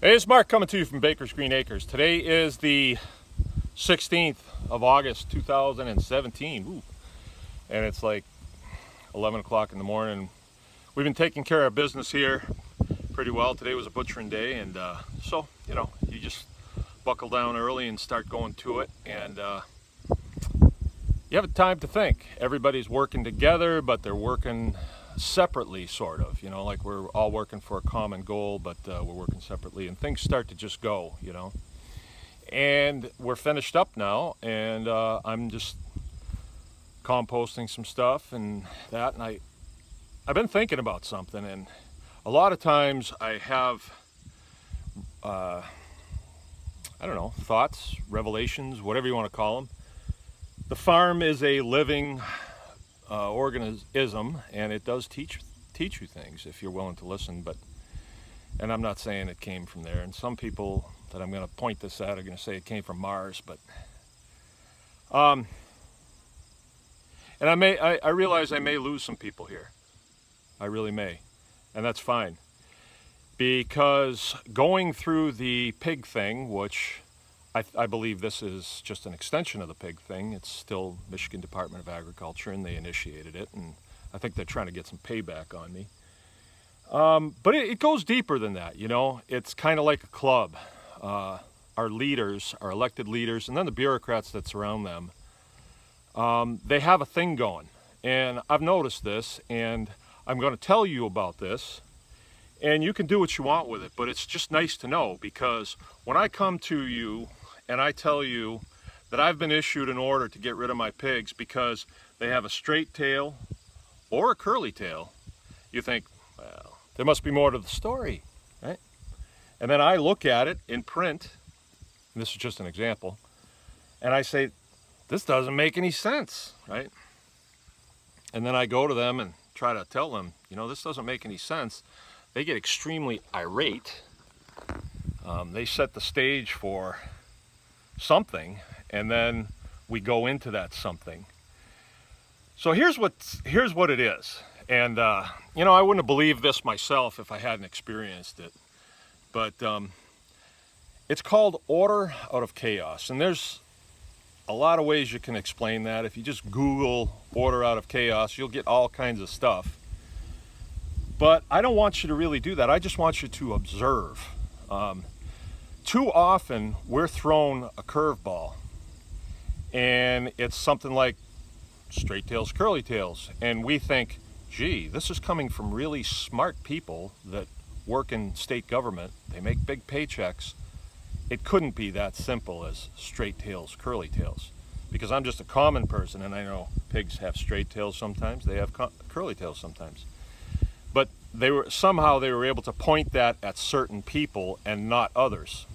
Hey, it's Mark coming to you from Baker's Green Acres. Today is the 16th of August 2017. Ooh. And it's like 11 o'clock in the morning. We've been taking care of business here pretty well. Today was a butchering day, and so, you just buckle down early and start going to it, and you have time to think. Everybody's working together, but they're working separately, sort of, like we're all working for a common goal, but we're working separately, and things start to just go, and we're finished up now, and I'm just composting some stuff and that, and I've been thinking about something, and a lot of times I have I don't know, thoughts, revelations, whatever you want to call them. The farm is a living organism, and it does teach you things if you're willing to listen. And I'm not saying it came from there, and some people that I'm going to point this at are going to say it came from Mars, but and I realize I may lose some people here. I really may, and that's fine, because going through the pig thing, which I believe this is just an extension of the pig thing. It's still Michigan Department of Agriculture, and they initiated it, and I think they're trying to get some payback on me. But it goes deeper than that, It's kind of like a club. Our leaders, our elected leaders, and then the bureaucrats that surround them, they have a thing going. And I've noticed this, and I'm going to tell you about this. And you can do what you want with it, but it's just nice to know, because when I come to you and I tell you that I've been issued an order to get rid of my pigs because they have a straight tail or a curly tail, you think, well, there must be more to the story, right? And then I look at it in print, and this is just an example, and I say, this doesn't make any sense, right? And then I go to them and try to tell them, this doesn't make any sense. They get extremely irate. They set the stage for something, and then we go into that something. So here's what it is. And I wouldn't have believed this myself if I hadn't experienced it. But it's called order out of chaos. And there's a lot of ways you can explain that. If you just Google order out of chaos, you'll get all kinds of stuff. But I don't want you to really do that. I just want you to observe. Too often, we're thrown a curveball, and it's something like straight tails, curly tails, and we think, gee, this is coming from really smart people that work in state government. They make big paychecks. It couldn't be that simple as straight tails, curly tails, because I'm just a common person, and I know pigs have straight tails sometimes. They have curly tails sometimes. But somehow they were able to point that at certain people and not others.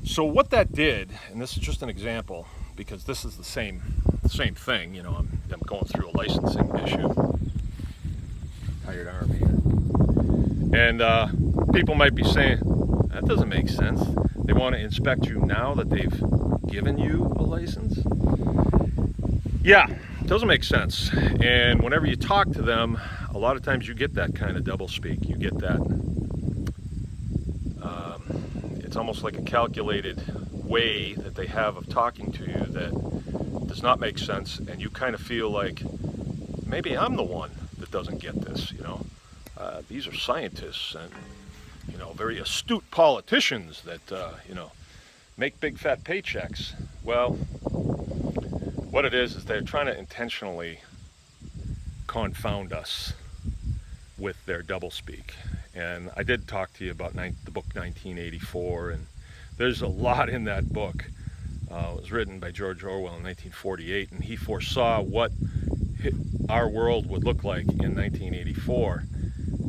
So what that did, and this is just an example, because this is the same thing, I'm going through a licensing issue. Tired arm here. And people might be saying, that doesn't make sense. They want to inspect you now that they've given you a license? Yeah, it doesn't make sense. And whenever you talk to them, a lot of times you get that kind of doublespeak. You get that. It's almost like a calculated way that they have of talking to you that does not make sense, and you kind of feel like maybe I'm the one that doesn't get this. These are scientists and very astute politicians that make big fat paychecks. Well, what it is they're trying to intentionally confound us with their doublespeak. And I did talk to you about the book 1984, and there's a lot in that book. It was written by George Orwell in 1948, and he foresaw what our world would look like in 1984.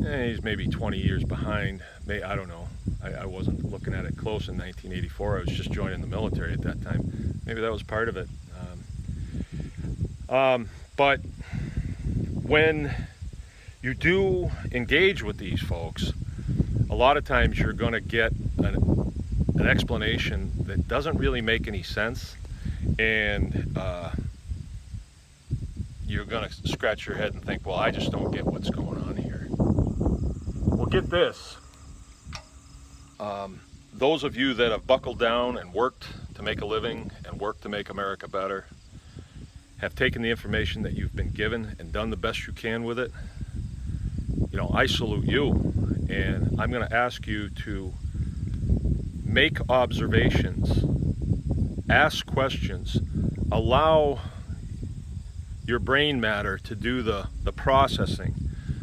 And he's maybe 20 years behind. I don't know. I wasn't looking at it close in 1984. I was just joining the military at that time. Maybe that was part of it. But when you do engage with these folks, a lot of times you're going to get an explanation that doesn't really make any sense, and you're going to scratch your head and think, well, I just don't get what's going on here. Well, get this. those of you that have buckled down and worked to make a living and worked to make America better, have taken the information that you've been given and done the best you can with it, you know, I salute you. And I'm going to ask you to make observations, ask questions, allow your brain matter to do the processing.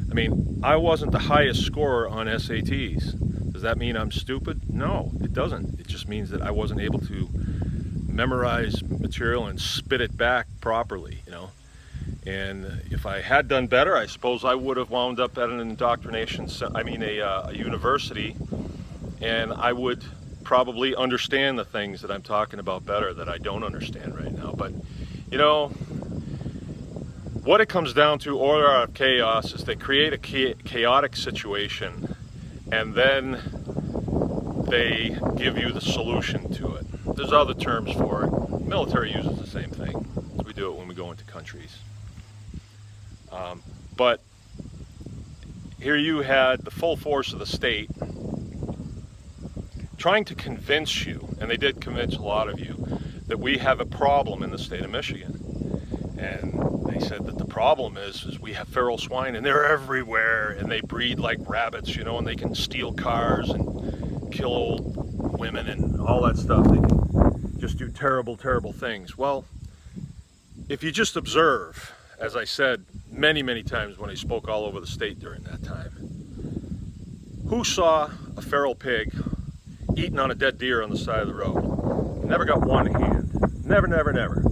I mean, I wasn't the highest scorer on SATs. Does that mean I'm stupid? No, it doesn't. It just means that I wasn't able to memorize material and spit it back properly, you know. And if I had done better, I suppose I would have wound up at an indoctrination, a university, and I would probably understand the things that I'm talking about better that I don't understand right now. But, you know, what it comes down to, order out of chaos, is they create a chaotic situation and then they give you the solution to it. There's other terms for it. The military uses the same thing. We do it when we go into countries. But here you had the full force of the state trying to convince you, and they did convince a lot of you, that we have a problem in the state of Michigan. And they said that the problem is we have feral swine and they're everywhere and they breed like rabbits, you know, and they can steal cars and kill old women and all that stuff. They can just do terrible, terrible things. Well, if you just observe, as I said many, many times when I spoke all over the state during that time, who saw a feral pig eating on a dead deer on the side of the road? Never got one hand. Never, never, never.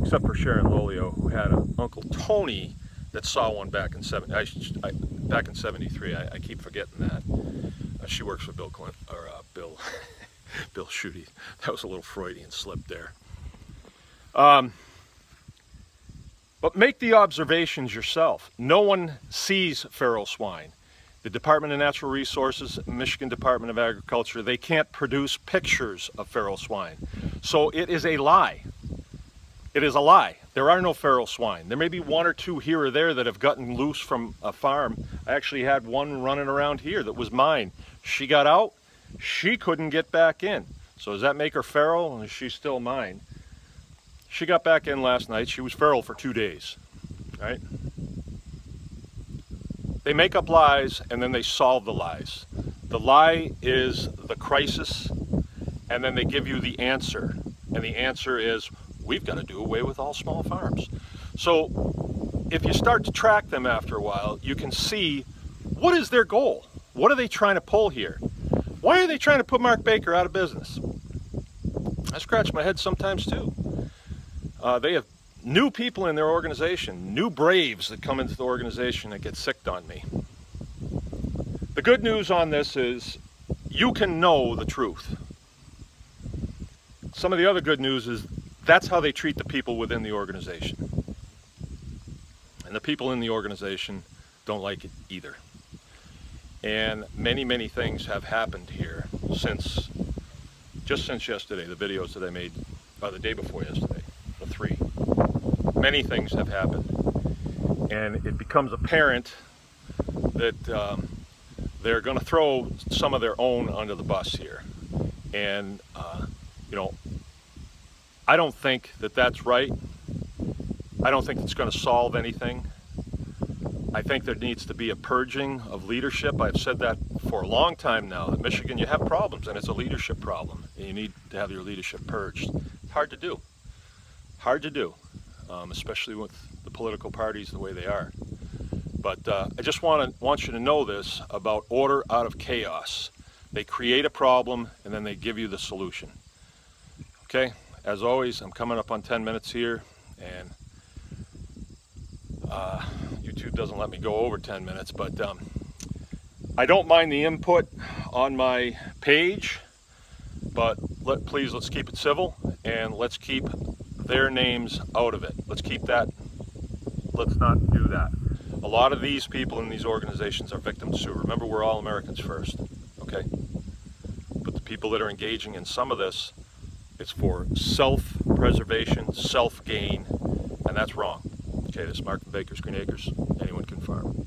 Except for Sharon Lolio, who had an Uncle Tony that saw one back in back in '73. I keep forgetting that. She works for Bill Clinton, or Bill Schuette. That was a little Freudian slip there. But make the observations yourself. No one sees feral swine. The Department of Natural Resources, Michigan Department of Agriculture, they can't produce pictures of feral swine. So it is a lie. It is a lie. There are no feral swine. There may be one or two here or there that have gotten loose from a farm. I actually had one running around here that was mine. She got out, she couldn't get back in. So does that make her feral, or is she still mine? She got back in last night. She was feral for 2 days, right? They make up lies and then they solve the lies. The lie is the crisis, and then they give you the answer. And the answer is, we've got to do away with all small farms. So if you start to track them after a while, you can see, what is their goal? What are they trying to pull here? Why are they trying to put Mark Baker out of business? I scratch my head sometimes too. They have new people in their organization, new braves that come into the organization that get sicked on me. The good news on this is you can know the truth. Some of the other good news is that's how they treat the people within the organization. And the people in the organization don't like it either. And many, many things have happened here just since yesterday, the videos that I made, the day before yesterday, the 3. Many things have happened. And it becomes apparent that they're going to throw some of their own under the bus here. And, you know, I don't think that that's right. I don't think it's going to solve anything. I think there needs to be a purging of leadership. I've said that for a long time now, that Michigan, you have problems, and it's a leadership problem. And you need to have your leadership purged. It's hard to do. Hard to do, especially with the political parties the way they are. But I just want you to know this about order out of chaos. They create a problem, and then they give you the solution. Okay? As always, I'm coming up on 10 minutes here, and YouTube doesn't let me go over 10 minutes, but I don't mind the input on my page, but please, let's keep it civil, and let's keep their names out of it. Let's keep that. Let's not do that. A lot of these people in these organizations are victims too. Remember, we're all Americans first, okay? But the people that are engaging in some of this, it's for self-preservation, self-gain, and that's wrong. Okay, this is Mark from Baker's Green Acres. Anyone can farm.